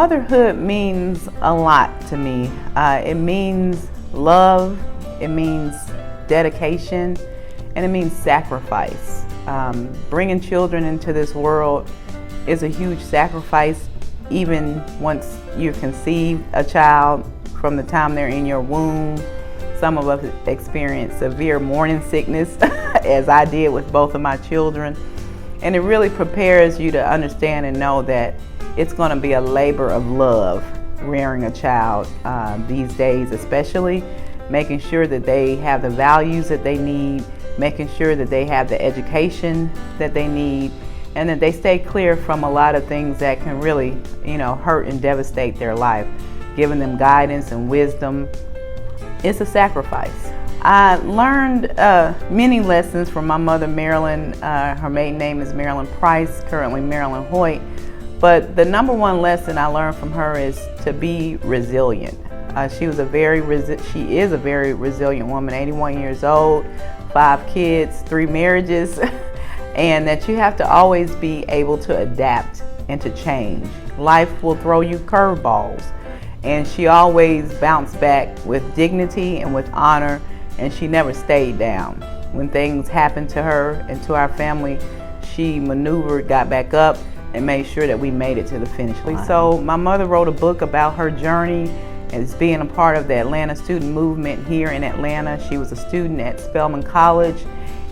Motherhood means a lot to me. It means love, it means dedication, and it means sacrifice. Bringing children into this world is a huge sacrifice, even once you conceive a child, from the time they're in your womb. Some of us experience severe morning sickness, as I did with both of my children. And it really prepares you to understand and know that it's going to be a labor of love rearing a child these days, especially making sure that they have the values that they need, making sure that they have the education that they need, and that they stay clear from a lot of things that can really, hurt and devastate their life. Giving them guidance and wisdom, it's a sacrifice. I learned many lessons from my mother, Marilyn. Her maiden name is Marilyn Price, currently Marilyn Hoyt. But the number one lesson I learned from her is to be resilient. She is a very resilient woman, 81 years old, 5 kids, 3 marriages, and that you have to always be able to adapt and to change. Life will throw you curveballs, and she always bounced back with dignity and with honor, and she never stayed down. When things happened to her and to our family, she maneuvered, got back up, and made sure that we made it to the finish line. So my mother wrote a book about her journey as being a part of the Atlanta student movement here in Atlanta. She was a student at Spelman College,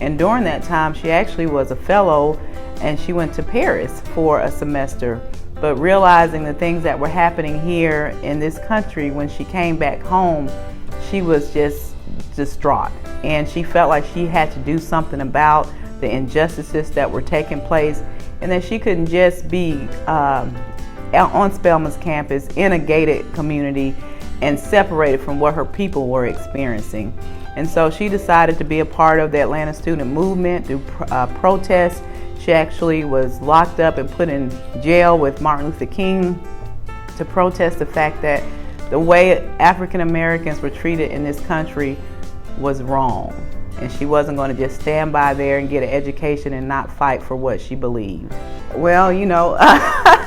and during that time she actually was a fellow, and she went to Paris for a semester. But realizing the things that were happening here in this country, when she came back home, she was just distraught, and she felt like she had to do something about the injustices that were taking place, and that she couldn't just be on Spelman's campus in a gated community and separated from what her people were experiencing. And so she decided to be a part of the Atlanta student movement, do protests. She actually was locked up and put in jail with Martin Luther King to protest the fact that the way African Americans were treated in this country was wrong. And she wasn't going to just stand by there and get an education and not fight for what she believed. Well,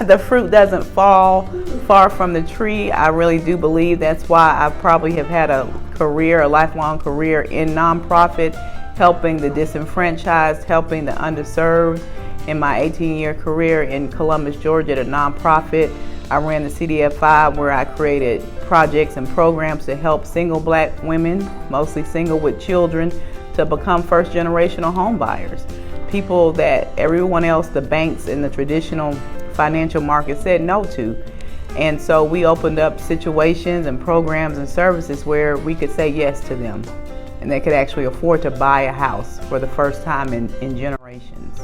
the fruit doesn't fall far from the tree. I really do believe that's why I probably have had a lifelong career in nonprofit, helping the disenfranchised, helping the underserved. In my 18-year career in Columbus, Georgia, at a nonprofit, I ran the CDF5, where I created projects and programs to help single black women, mostly single with children, to become first-generational home buyers. People that everyone else, the banks and the traditional financial market, said no to. And so we opened up situations and programs and services where we could say yes to them, and they could actually afford to buy a house for the first time in generations.